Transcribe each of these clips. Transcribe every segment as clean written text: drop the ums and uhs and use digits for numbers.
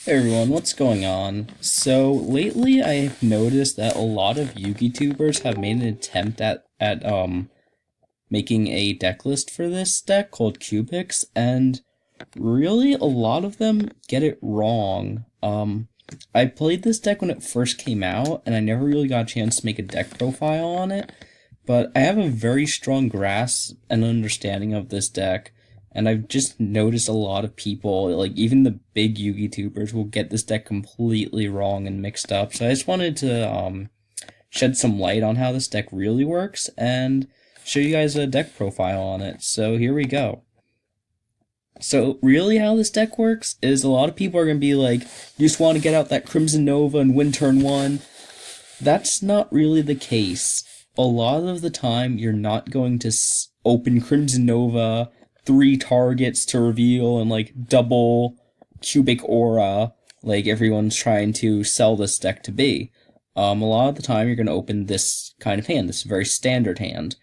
Hey everyone, what's going on? So lately I've noticed that a lot of YouTubers have made an attempt at making a deck list for this deck called Cubics, and really a lot of them get it wrong. I played this deck when it first came out, and I never really got a chance to make a deck profile on it, but I have a very strong grasp and understanding of this deck, and I've just noticed a lot of people, like even the big Yugi tubers, will get this deck completely wrong and mixed up. So I just wanted to shed some light on how this deck really works and show you guys a deck profile on it. So here we go. So really how this deck works is a lot of people are going to be like, you just want to get out that Crimson Nova and win turn 1. That's not really the case. A lot of the time, you're not going to open Crimson Nova, 3 targets to reveal, and like double cubic aura, like everyone's trying to sell this deck to be. A lot of the time, you're going to open this kind of hand, this very standard hand.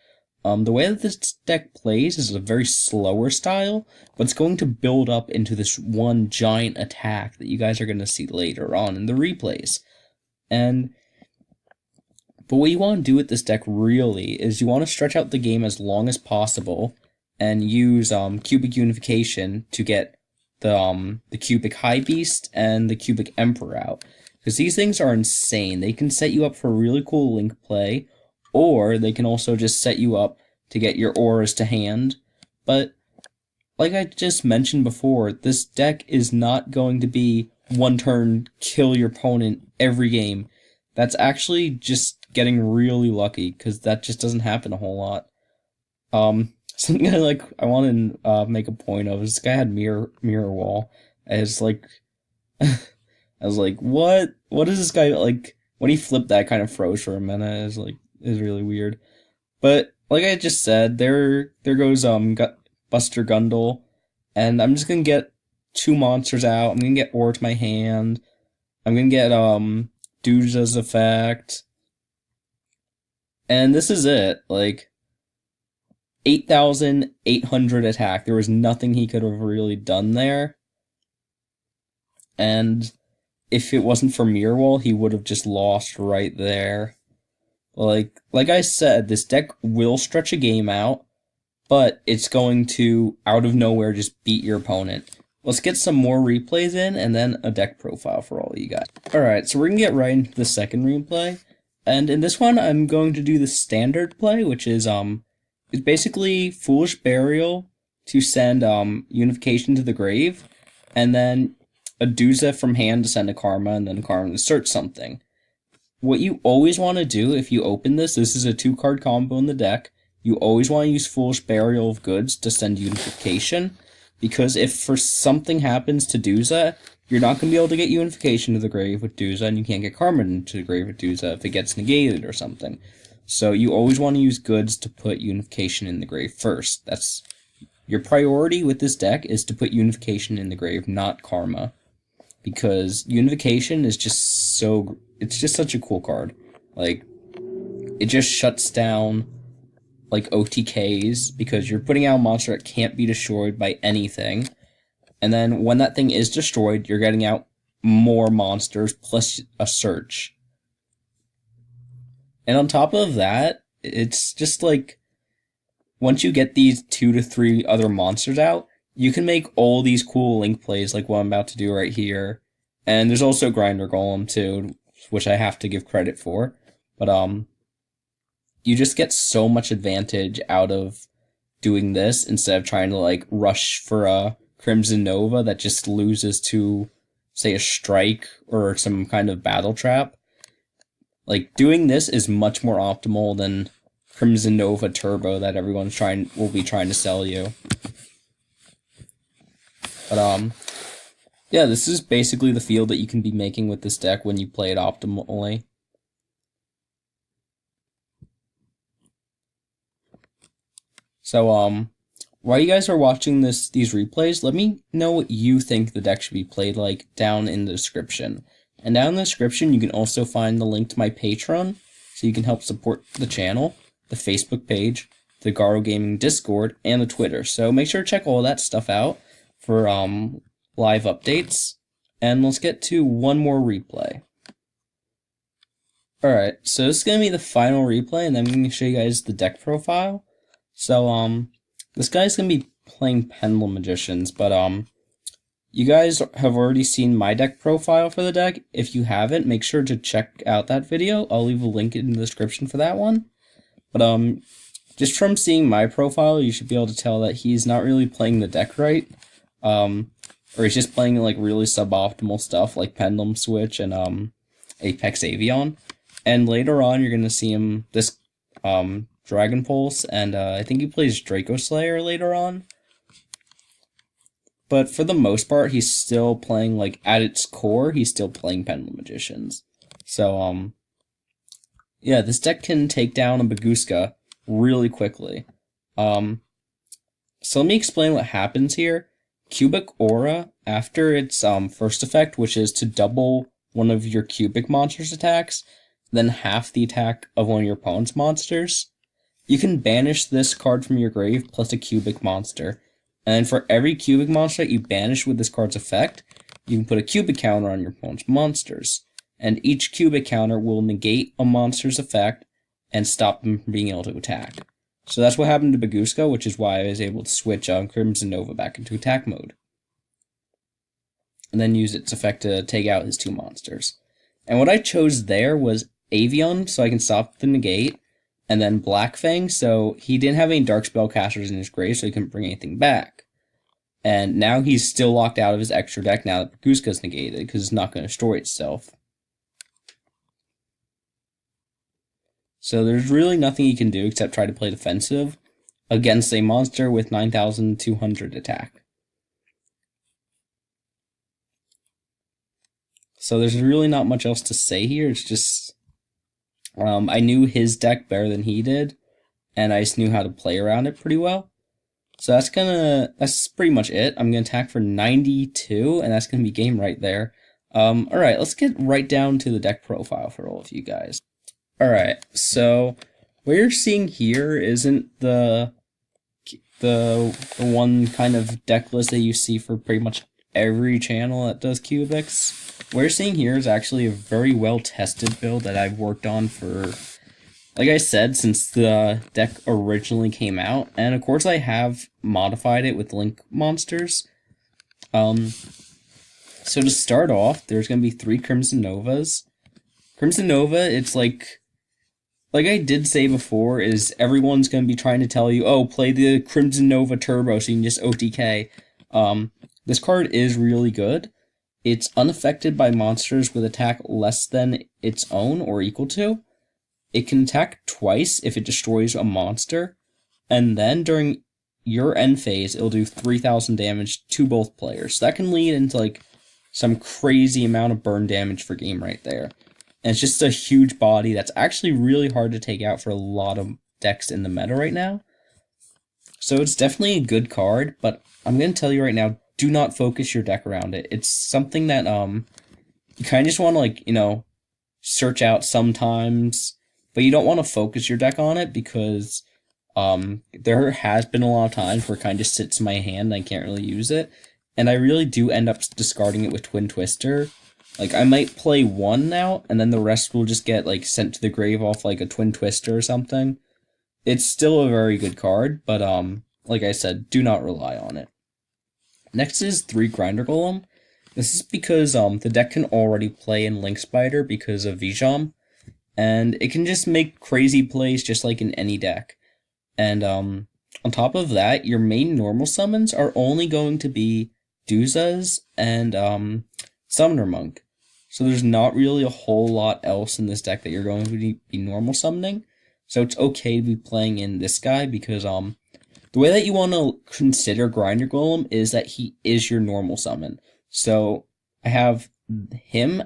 The way that this deck plays is a very slower style, but it's going to build up into this one giant attack that you guys are going to see later on in the replays. But what you want to do with this deck really is you want to stretch out the game as long as possible and use Cubic Unification to get the Cubic High Beast and the Cubic Emperor out. Because these things are insane. They can set you up for really cool link play, or they can also just set you up to get your auras to hand. But like I just mentioned before, this deck is not going to be one turn, kill your opponent every game. That's actually just getting really lucky, because that just doesn't happen a whole lot. Something I want to make a point of is this guy had mirror wall. And it's like, I was like, what is this guy like? When he flipped that, kind of froze for a minute. Is really weird. But like I just said, there goes Buster Gundle, and I'm just gonna get 2 monsters out. I'm gonna get Aura to my hand. I'm gonna get Duja's effect. And this is it. Like 8,800 attack. There was nothing he could have really done there. And if it wasn't for Mirror Wall, he would have just lost right there. Like I said, this deck will stretch a game out, but it's going to, out of nowhere, just beat your opponent. Let's get some more replays in, and then a deck profile for all of you guys. Alright, so we're going to get right into the second replay. And in this one, I'm going to do the standard play, which is basically Foolish Burial to send Unification to the grave, and then a Duza from hand to send a Karma, and then Karma to search something. What you always want to do if you open this is a 2-card combo in the deck. You always want to use Foolish Burial of Goods to send Unification, because if for something happens to Duza, you're not going to be able to get Unification to the grave with Duza, and you can't get Karma into the grave with Duza if it gets negated or something. So you always want to use Goods to put Unification in the grave first. That's your priority with this deck, is to put Unification in the grave, not Karma. Because Unification is just so... it's just such a cool card. Like, it just shuts down like OTKs, because you're putting out a monster that can't be destroyed by anything. And then when that thing is destroyed, you're getting out more monsters plus a search. And on top of that, it's just like, once you get these 2 to 3 other monsters out, you can make all these cool link plays like what I'm about to do right here. And there's also Grinder Golem too, which I have to give credit for. But you just get so much advantage out of doing this instead of trying to like rush for a Crimson Nova that just loses to, say, a strike or some kind of battle trap. Like, doing this is much more optimal than Crimson Nova Turbo that everyone's will be trying to sell you. But yeah, this is basically the field that you can be making with this deck when you play it optimally. So while you guys are watching these replays, let me know what you think the deck should be played like down in the description. And down in the description, you can also find the link to my Patreon, so you can help support the channel, the Facebook page, the Garo Gaming Discord, and the Twitter. So make sure to check all that stuff out for live updates. And let's get to one more replay. Alright, so this is going to be the final replay, and then I'm going to show you guys the deck profile. So, this guy's going to be playing Pendulum Magicians, but, you guys have already seen my deck profile for the deck. If you haven't, make sure to check out that video. I'll leave a link in the description for that one. But, just from seeing my profile, you should be able to tell that he's not really playing the deck right. Or he's just playing, like, really suboptimal stuff, like Pendulum Switch and, Apex Avion. And later on, you're going to see him, this, Dragon Pulse, and, I think he plays Draco Slayer later on. But for the most part, he's still playing, like, at its core, he's still playing Pendulum Magicians. So, yeah, this deck can take down a Bagooska really quickly. So let me explain what happens here. Cubic Aura, after its, first effect, which is to double one of your Cubic monsters' attacks, then half the attack of one of your opponent's monsters, you can banish this card from your grave plus a Cubic monster. And then for every Cubic monster that you banish with this card's effect, you can put a Cubic counter on your opponent's monsters. And each Cubic counter will negate a monster's effect and stop them from being able to attack. So that's what happened to Bagooska, which is why I was able to switch Crimson Nova back into attack mode. And then use its effect to take out his two monsters. And what I chose there was Avion, so I can stop the negate, and then Black Fang, so he didn't have any Dark Spellcasters in his grave, so he couldn't bring anything back. And now he's still locked out of his extra deck now that Bagooska's negated, because it's not going to destroy itself. So there's really nothing he can do except try to play defensive against a monster with 9,200 attack. So there's really not much else to say here, it's just... I knew his deck better than he did, and I just knew how to play around it pretty well. So that's pretty much it. I'm gonna attack for 92, and that's gonna be game right there. Alright, let's get right down to the deck profile for all of you guys. Alright, so what you're seeing here isn't the one kind of deck list that you see for pretty much every channel that does cubics. What you're seeing here is actually a very well-tested build that I've worked on for, like I said, since the deck originally came out. And of course I have modified it with Link monsters. So to start off, there's going to be 3 Crimson Novas. Crimson Nova, it's like I did say before, is everyone's going to be trying to tell you, oh, play the Crimson Nova Turbo so you can just OTK. This card is really good. It's unaffected by monsters with attack less than its own or equal to. It can attack twice if it destroys a monster, and then during your end phase, it'll do 3,000 damage to both players. So that can lead into like some crazy amount of burn damage for game right there. And it's just a huge body that's actually really hard to take out for a lot of decks in the meta right now. So it's definitely a good card, but I'm going to tell you right now, do not focus your deck around it. It's something that you kind of just want to, like, you know, search out sometimes, but you don't want to focus your deck on it because there has been a lot of times where it kind of just sits in my hand and I can't really use it. And I really do end up discarding it with Twin Twister. Like, I might play one now, and then the rest will just get, like, sent to the grave off, like, a Twin Twister or something. It's still a very good card, but, like I said, do not rely on it. Next is 3 Grinder Golem. This is because, the deck can already play in Link Spider because of Vijam, and it can just make crazy plays just like in any deck. And, on top of that, your main normal summons are only going to be Duzas and, Summoner Monk. So there's not really a whole lot else in this deck that you're going to be normal summoning. So it's okay to be playing in this guy because the way that you want to consider Grinder Golem is that he is your normal summon. So I have him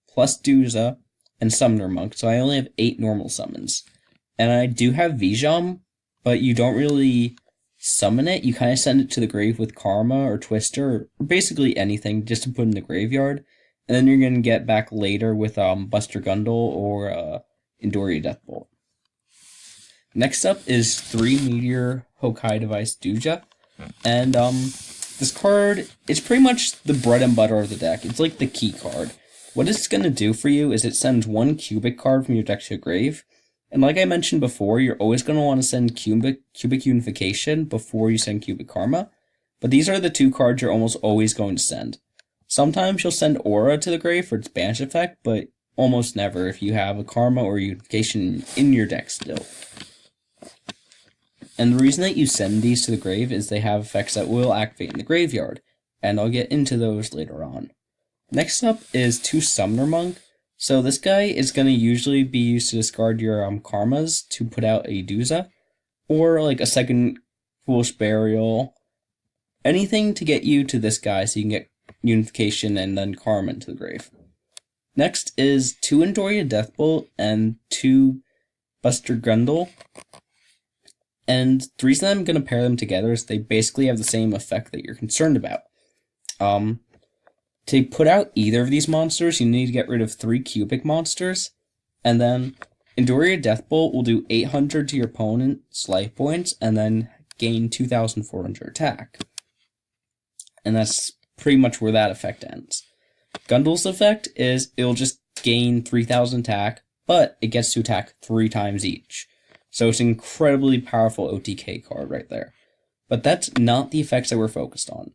plus Duza and Summoner Monk. So I only have 8 normal summons. And I do have Vijam, but you don't really summon it. You kind of send it to the grave with Karma or Twister, or basically anything, just to put in the graveyard. And then you're going to get back later with Buster Gundle or Endori Deathbolt. Next up is 3 Meteor Hokai Device Duja. And This card, it's pretty much the bread and butter of the deck. It's like the key card. What it's going to do for you is it sends one cubic card from your deck to your grave. And like I mentioned before, you're always going to want to send cubic unification before you send cubic karma. But these are the two cards you're almost always going to send. Sometimes you'll send aura to the grave for its banish effect, but almost never if you have a karma or unification in your deck still. And the reason that you send these to the grave is they have effects that will activate in the graveyard, and I'll get into those later on. Next up is 2 Summoner Monk. So this guy is going to usually be used to discard your karmas to put out a Duza, or like a second Foolish Burial, anything to get you to this guy so you can get unification and then karma into the grave. Next is 2 Endoria Deathbolt and 2 Buster Grundle. And the reason I'm going to pair them together is they basically have the same effect that you're concerned about. To put out either of these monsters, you need to get rid of 3 cubic monsters, and then Endoria Deathbolt will do 800 to your opponent's life points, and then gain 2,400 attack. And that's pretty much where that effect ends. Gundle's effect is it'll just gain 3,000 attack, but it gets to attack 3 times each. So it's an incredibly powerful OTK card right there. But that's not the effects that we're focused on.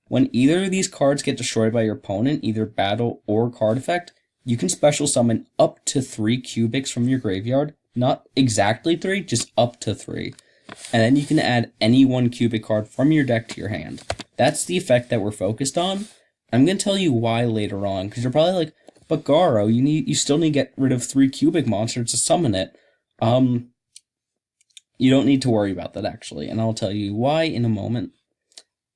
When either of these cards get destroyed by your opponent, either battle or card effect, you can special summon up to 3 cubics from your graveyard. Not exactly 3, just up to 3. And then you can add any 1 cubic card from your deck to your hand. That's the effect that we're focused on. I'm going to tell you why later on, because you're probably like, but Garo, you still need to get rid of 3 cubic monsters to summon it. You don't need to worry about that, actually, and I'll tell you why in a moment.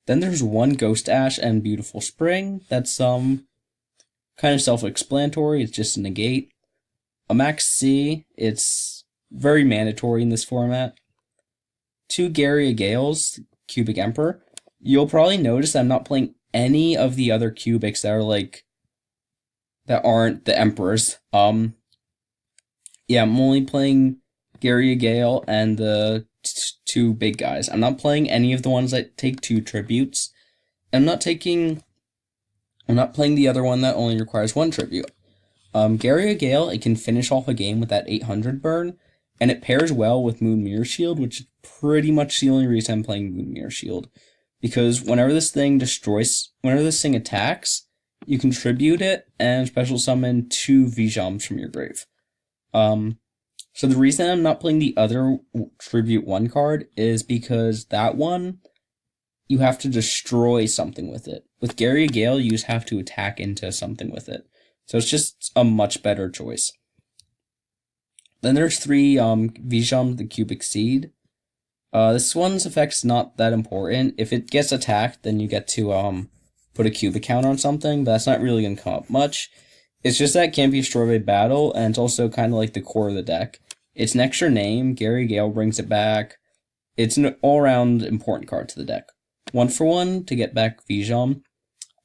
Then there's 1 Ghost Ash and Beautiful Spring. That's kind of self-explanatory. It's just a negate. A Max C, it's very mandatory in this format. 2 Garia Gales, Cubic Emperor. You'll probably notice I'm not playing any of the other cubics that aren't the Emperors. Yeah, I'm only playing Garia Gale and the 2 big guys. I'm not playing any of the ones that take 2 tributes. I'm not playing the other one that only requires 1 tribute. Garia Gale, it can finish off a game with that 800 burn, and it pairs well with Moon Mirror Shield, which is pretty much the only reason I'm playing Moon Mirror Shield. Because whenever this thing attacks, you can tribute it and special summon 2 Vijams from your grave. So the reason I'm not playing the other Tribute 1 card is because that one, you have to destroy something with it. With Garia Gale, you just have to attack into something with it. So it's just a much better choice. Then there's 3 Vijam the Cubic Seed. This one's effect's not that important. If it gets attacked, then you get to put a cubic counter on something, but that's not really going to come up much. It's just that it can't be destroyed by battle, and it's also kind of like the core of the deck. It's an extra name, Garia Gale brings it back. It's an all-around important card to the deck. 1 for 1 to get back Vijam.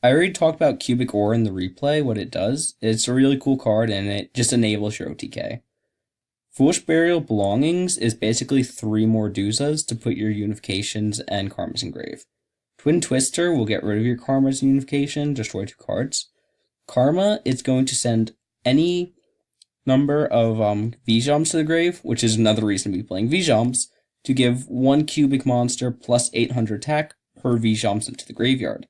I already talked about Cubic Ore in the replay, what it does. It's a really cool card, and it just enables your OTK. Foolish Burial Belongings is basically 3 more Duzas to put your unifications and karmas in grave. Twin Twister will get rid of your karmas and unification, destroy 2 cards. Karma, it's going to send any number of Vijams to the grave, which is another reason to be playing Vijams, to give 1 cubic monster plus 800 attack per Vijams into the graveyard.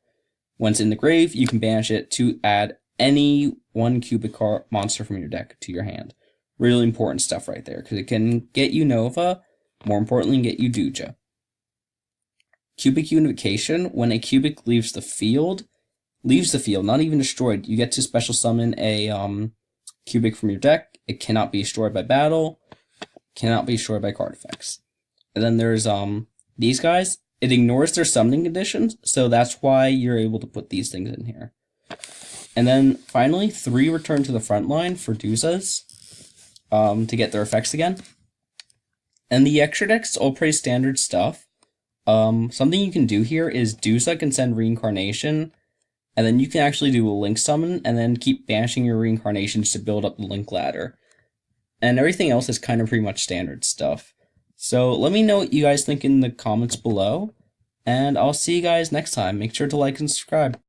Once in the grave, you can banish it to add any 1 cubic monster from your deck to your hand. Really important stuff right there, because it can get you Nova, more importantly, get you Duja. Cubic Unification, when a cubic leaves the field, not even destroyed, you get to special summon a cubic from your deck. It cannot be destroyed by battle, cannot be destroyed by card effects. And then there's these guys. It ignores their summoning conditions, so that's why you're able to put these things in here. And then finally, 3 return to the front line for Duzas to get their effects again. And the extra deck's all pretty standard stuff. Something you can do here is Duza can send Reincarnation, and then you can actually do a Link Summon, and then keep banishing your Reincarnations to build up the Link ladder. And everything else is kind of pretty much standard stuff. So let me know what you guys think in the comments below. And I'll see you guys next time. Make sure to like and subscribe.